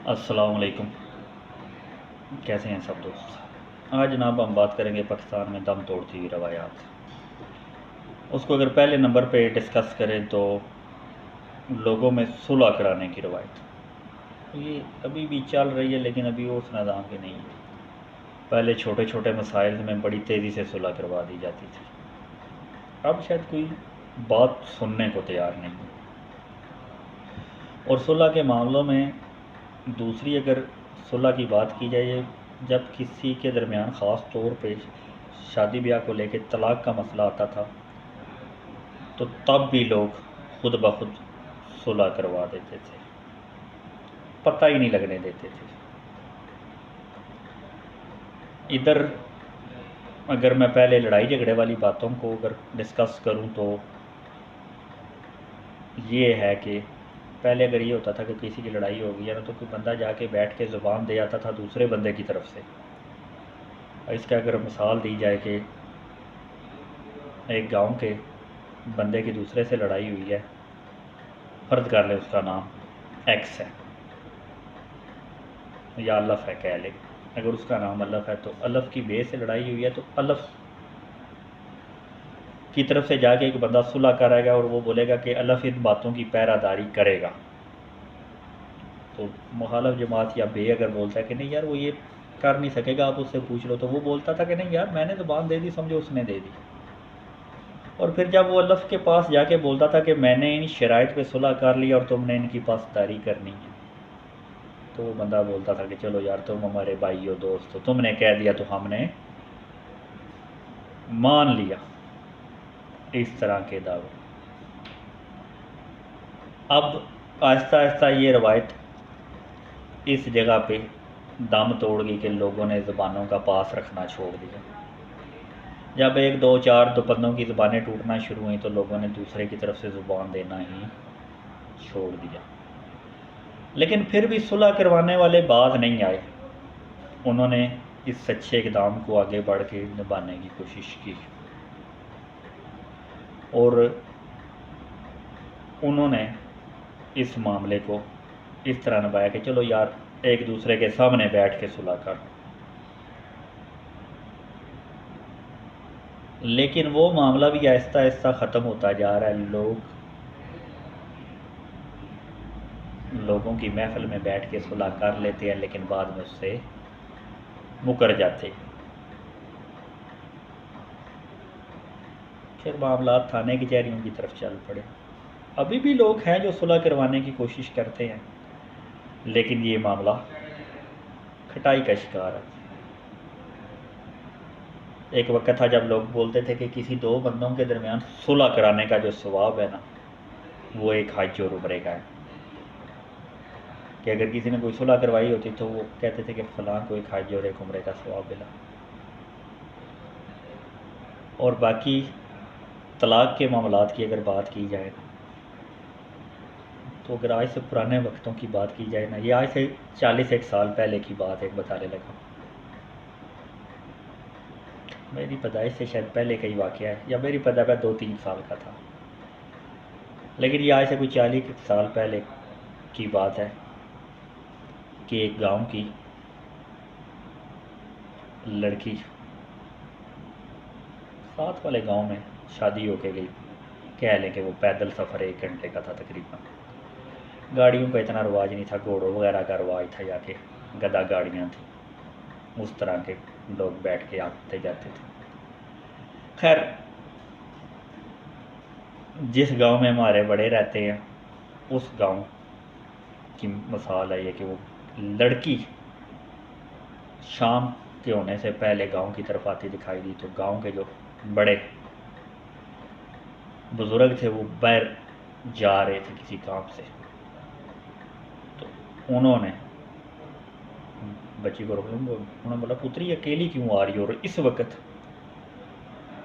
السلام علیکم، کیسے ہیں سب دوست؟ آج جناب ہم بات کریں گے پاکستان میں دم توڑتی ہوئی روایات۔ اس کو اگر پہلے نمبر پہ ڈسکس کریں تو لوگوں میں صلح کرانے کی روایت یہ ابھی بھی چل رہی ہے، لیکن ابھی اس نظام کی نہیں ہے۔ پہلے چھوٹے چھوٹے مسائل میں بڑی تیزی سے صلح کروا دی جاتی تھی، اب شاید کوئی بات سننے کو تیار نہیں ہے۔ اور صلح کے معاملوں میں دوسری اگر صلح کی بات کی جائے، جب کسی کے درمیان خاص طور پہ شادی بیاہ کو لے کے طلاق کا مسئلہ آتا تھا تو تب بھی لوگ خود بخود صلح کروا دیتے تھے، پتہ ہی نہیں لگنے دیتے تھے۔ ادھر اگر میں پہلے لڑائی جھگڑے والی باتوں کو اگر ڈسکس کروں تو یہ ہے کہ پہلے اگر یہ ہوتا تھا کہ کسی کی لڑائی ہو گئی ہے نا تو کوئی بندہ جا کے بیٹھ کے زبان دے آتا تھا دوسرے بندے کی طرف سے۔ اس کا اگر مثال دی جائے کہ ایک گاؤں کے بندے کی دوسرے سے لڑائی ہوئی ہے، فرض کر لیں اس کا نام ایکس ہے یا الف ہے کہہ لیں، اگر اس کا نام الف ہے تو الف کی بے سے لڑائی ہوئی ہے تو الف کی طرف سے جا کے ایک بندہ صلح کرے گا اور وہ بولے گا کہ الف ان باتوں کی پیرا داری کرے گا۔ تو مخالف جماعت یا بے اگر بولتا ہے کہ نہیں یار وہ یہ کر نہیں سکے گا، آپ اس سے پوچھ لو، تو وہ بولتا تھا کہ نہیں یار میں نے زبان دے دی، سمجھو اس نے دے دی۔ اور پھر جب وہ الف کے پاس جا کے بولتا تھا کہ میں نے ان شرائط پہ صلح کر لی اور تم نے ان کی پاسداری کرنی ہے، تو وہ بندہ بولتا تھا کہ چلو یار تم ہمارے بھائی ہو، دوست ہو، تم نے کہہ دیا تو ہم نے مان لیا۔ اس طرح کے دعوے اب آہستہ آہستہ یہ روایت اس جگہ پہ دم توڑ گئی کہ لوگوں نے زبانوں کا پاس رکھنا چھوڑ دیا۔ جب ایک دو چار دو بندوں کی زبانیں ٹوٹنا شروع ہوئیں تو لوگوں نے دوسرے کی طرف سے زبان دینا ہی چھوڑ دیا۔ لیکن پھر بھی صلح کروانے والے باز نہیں آئے، انہوں نے اس سچے اقدام کو آگے بڑھ کے نبھانے کی کوشش کی اور انہوں نے اس معاملے کو اس طرح نبھایا کہ چلو یار ایک دوسرے کے سامنے بیٹھ کے صلح کر۔ لیکن وہ معاملہ بھی آہستہ آہستہ ختم ہوتا جا رہا ہے، لوگوں کی محفل میں بیٹھ کے صلح کر لیتے ہیں لیکن بعد میں اس سے مکر جاتے۔ پھر معاملات تھانے کچہریوں کی طرف چل پڑے۔ ابھی بھی لوگ ہیں جو صلح کروانے کی کوشش کرتے ہیں، لیکن یہ معاملہ کھٹائی کا شکار ہے۔ ایک وقت تھا جب لوگ بولتے تھے کہ کسی دو بندوں کے درمیان صلح کرانے کا جو ثواب ہے نا وہ ایک حج اور عمرے کا ہے، کہ اگر کسی نے کوئی صلح کروائی ہوتی تو وہ کہتے تھے کہ فلاں کو ایک حج اور ایک عمرے کا ثواب ملا۔ اور باقی طلاق کے معاملات کی اگر بات کی جائے تو اگر آج سے پرانے وقتوں کی بات کی جائے نا، یہ آج سے 41 سال پہلے کی بات ایک بتانے لگا، میری پیدائش سے شاید پہلے کا ہی واقعہ ہے، یا میری پیدائش 2-3 سال کا تھا، لیکن یہ آج سے کوئی 40 سال پہلے کی بات ہے کہ ایک گاؤں کی لڑکی ساتھ والے گاؤں میں شادی ہو کے گئی، کہہ لیں کہ وہ پیدل سفر 1 گھنٹے کا تھا تقریباً، گاڑیوں کا اتنا رواج نہیں تھا، گھوڑوں وغیرہ کا رواج تھا، یا کہ گدا گاڑیاں تھیں، اس طرح کے لوگ بیٹھ کے آتے جاتے تھے۔ خیر جس گاؤں میں ہمارے بڑے رہتے ہیں اس گاؤں کی مثال ہے یہ کہ وہ لڑکی شام کے ہونے سے پہلے گاؤں کی طرف آتی دکھائی دی، تو گاؤں کے جو بڑے بزرگ تھے وہ باہر جا رہے تھے کسی کام سے، تو انہوں نے بچی کو روکا، انہوں نے بولا پتری اکیلی کیوں آ رہی ہو، اور اس وقت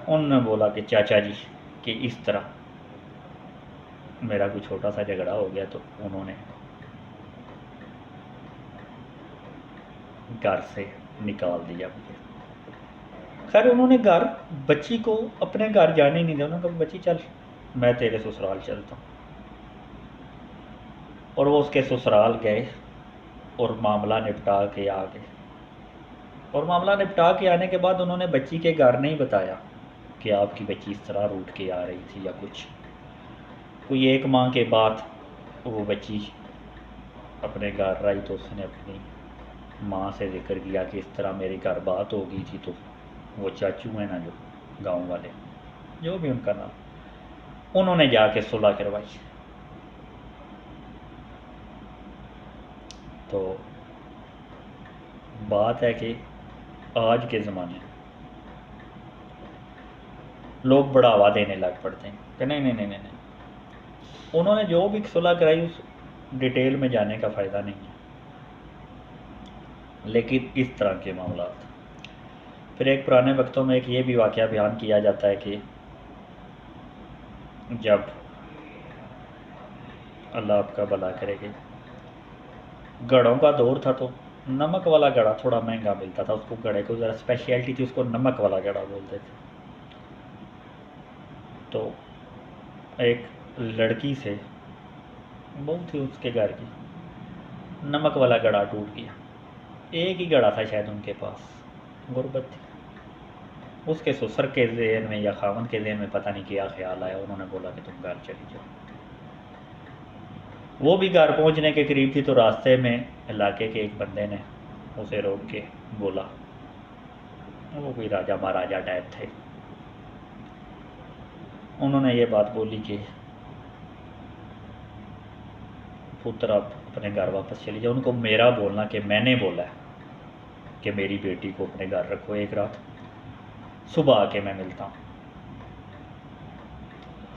انہوں نے بولا کہ چاچا جی کہ اس طرح میرا کوئی چھوٹا سا جھگڑا ہو گیا، تو انہوں نے گھر سے نکال دیا مجھے۔ خیر انہوں نے بچی کو اپنے گھر جانے نہیں دیا، انہوں نے کہا بچی چل میں تیرے سسرال چلتا ہوں، اور وہ اس کے سسرال گئے اور معاملہ نپٹا کے آ گئے. اور معاملہ نپٹا کے آنے کے بعد انہوں نے بچی کے گھر نہیں بتایا کہ آپ کی بچی اس طرح روٹ کے آ رہی تھی یا کچھ. کوئی 1 ماہ کے بعد وہ بچی اپنے گھر آئی تو اس نے اپنی ماں سے ذکر کیا کہ اس طرح میرے گھر بات ہو گئی تھی. تو وہ چاچو ہیں نا جو گاؤں والے, جو بھی ان کا نام, انہوں نے جا کے صلح کروائی. تو بات ہے کہ آج کے زمانے میں لوگ بڑھاوا دینے لگ پڑتے ہیں کہ نہیں نہیں نہیں نہیں نہیں, انہوں نے جو بھی صلح کرائی اس ڈیٹیل میں جانے کا فائدہ نہیں ہے. لیکن اس طرح کے معاملات, پھر ایک پرانے وقتوں میں ایک یہ بھی واقعہ بیان کیا جاتا ہے کہ جب اللہ آپ کا بھلا کرے گے گڑھوں کا دور تھا تو نمک والا گڑھا تھوڑا مہنگا ملتا تھا. اس کو گڑھے کو ذرا اسپیشلٹی تھی, اس کو نمک والا گڑھا بولتے تھے. تو ایک لڑکی سے بہو تھی اس کے گھر کی, نمک والا گڑھا ٹوٹ گیا. ایک ہی گڑھا تھا شاید ان کے پاس, غربت تھی. اس کے سسر کے ذہن میں یا خاوند کے ذہن میں پتہ نہیں کیا خیال آیا, انہوں نے بولا کہ تم گھر چلی جاؤ. وہ بھی گھر پہنچنے کے قریب تھی تو راستے میں علاقے کے ایک بندے نے اسے روک کے بولا, وہ کوئی راجہ مہاراجہ ٹائپ تھے, انہوں نے یہ بات بولی کہ پتر آپ اپنے گھر واپس چلی جاؤ. ان کو میرا بولنا کہ میں نے بولا ہے کہ میری بیٹی کو اپنے گھر رکھو, 1 رات صبح آ کے میں ملتا ہوں.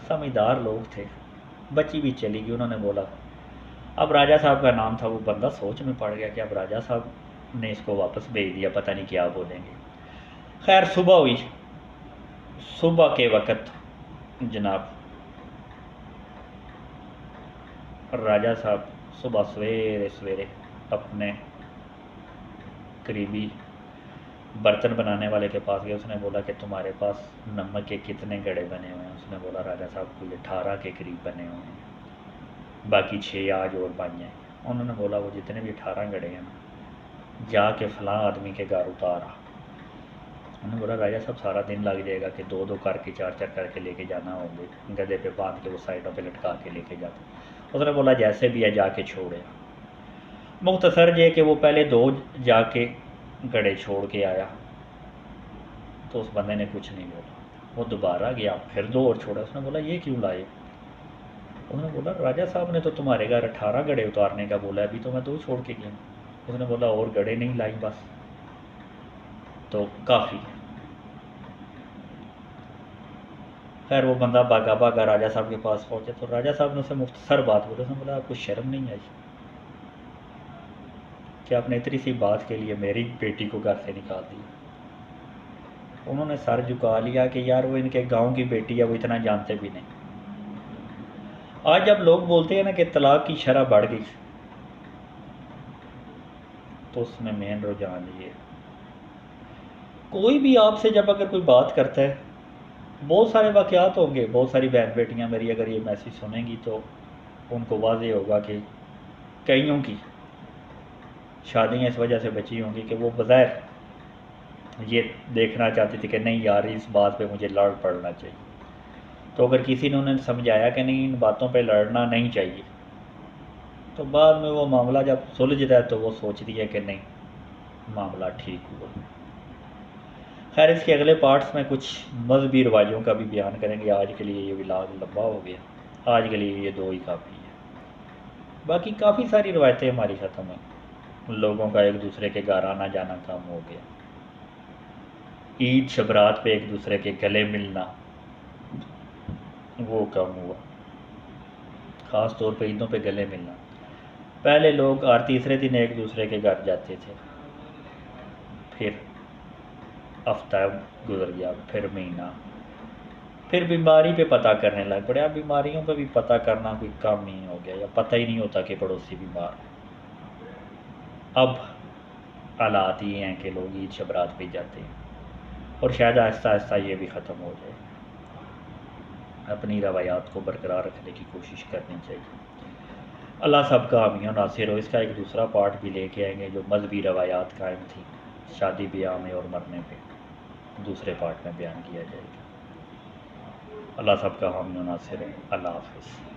سمجھدار لوگ تھے, بچی بھی چلی گئی. انہوں نے بولا, اب راجہ صاحب کا نام تھا, وہ بندہ سوچ میں پڑ گیا کہ اب راجہ صاحب نے اس کو واپس بھیج دیا, پتہ نہیں کیا بولیں گے. خیر صبح ہوئی, صبح کے وقت جناب راجہ صاحب صبح سویرے سویرے اپنے قریبی برتن بنانے والے کے پاس گئے. اس نے بولا کہ تمہارے پاس نمک کے کتنے گڑھے بنے ہوئے ہیں؟ اس نے بولا راجہ صاحب کو 18 کے قریب بنے ہوئے ہیں, باقی 6 آج اور بن جائیں. انہوں نے بولا وہ جتنے بھی 18 گڑھے ہیں نا جا کے فلاں آدمی کے گھر اتارا. انہوں نے بولا راجہ صاحب سارا دن لگ جائے گا کہ 2 کر کے 4 کر کے لے کے جانا ہوں گے, گدے پہ باندھ کے وہ سائڈوں پہ لٹکا کے لے کے جاتے. اس نے بولا جیسے بھی ہے جا کے چھوڑے. مختصر یہ کہ وہ پہلے 2 جا کے گڑھے چھوڑ کے آیا تو اس بندے نے کچھ نہیں بولا. وہ دوبارہ گیا, پھر 2 اور چھوڑا. اس نے بولا یہ کیوں لائے؟ انہوں نے بولا راجہ صاحب نے تو تمہارے گھر 18 گڑھے اتارنے کا بولا, ابھی تو میں 2 چھوڑ کے گیا. اس نے بولا اور گڑھے نہیں لائی بس, تو کافی. خیر وہ بندہ بھاگا بھاگا راجہ صاحب کے پاس پہنچے تو راجہ صاحب نے اسے مختصر بات بولی. اس نے بولا آپ کو شرم نہیں آئی کہ آپ نے اتنی سی بات کے لیے میری بیٹی کو گھر سے نکال دیا؟ انہوں نے سر جھکا لیا کہ یار وہ ان کے گاؤں کی بیٹی ہے, وہ اتنا جانتے بھی نہیں. آج جب لوگ بولتے ہیں نا کہ طلاق کی شرح بڑھ گئی, تو اس میں مین رجحان یہ, کوئی بھی آپ سے جب اگر کوئی بات کرتا ہے, بہت سارے واقعات ہوں گے, بہت ساری بہن بیٹیاں میری اگر یہ میسیج سنیں گی تو ان کو واضح ہوگا کہ کئیوں کی شادیاں اس وجہ سے بچی ہوں گی کہ وہ بظاہر یہ دیکھنا چاہتی تھی کہ نہیں یار اس بات پہ مجھے لڑ پڑنا چاہیے. تو اگر کسی نے انہیں سمجھایا کہ نہیں ان باتوں پہ لڑنا نہیں چاہیے, تو بعد میں وہ معاملہ جب سلجھتا ہے تو وہ سوچتی ہے کہ نہیں معاملہ ٹھیک ہوا. خیر اس کے اگلے پارٹس میں کچھ مذہبی رواجوں کا بھی بیان کریں گے. آج کے لیے یہ ولاگ لمبا ہو گیا, آج کے لیے یہ 2 ہی کافی ہے. باقی کافی ساری روایتیں ہماری ختم ہیں. لوگوں کا ایک دوسرے کے گھر آنا جانا کم ہو گیا. عید شبرات پہ ایک دوسرے کے گلے ملنا وہ کم ہوا, خاص طور پہ عیدوں پہ گلے ملنا. پہلے لوگ ہر تیسرے دن ایک دوسرے کے گھر جاتے تھے, پھر ہفتہ گزر گیا, پھر مہینہ, پھر بیماری پہ پتہ کرنے لگ پڑے. اب بیماریوں پہ بھی پتہ کرنا کوئی کام نہیں ہو گیا, یا پتہ ہی نہیں ہوتا کہ پڑوسی بیمار ہے. اب حالات یہ ہیں کہ لوگ عید شبرات پہ جاتے ہیں, اور شاید آہستہ آہستہ یہ بھی ختم ہو جائے. اپنی روایات کو برقرار رکھنے کی کوشش کرنی چاہیے. اللہ سب کا حامی و ناصر ہو۔ اس کا ایک دوسرا پارٹ بھی لے کے آئیں گے جو مذہبی روایات قائم تھیں شادی بیاہ میں اور مرنے پہ، دوسرے پارٹ میں بیان کیا جائے گا۔ اللہ سب کا حامی و ناصر ہو۔ اللہ حافظ۔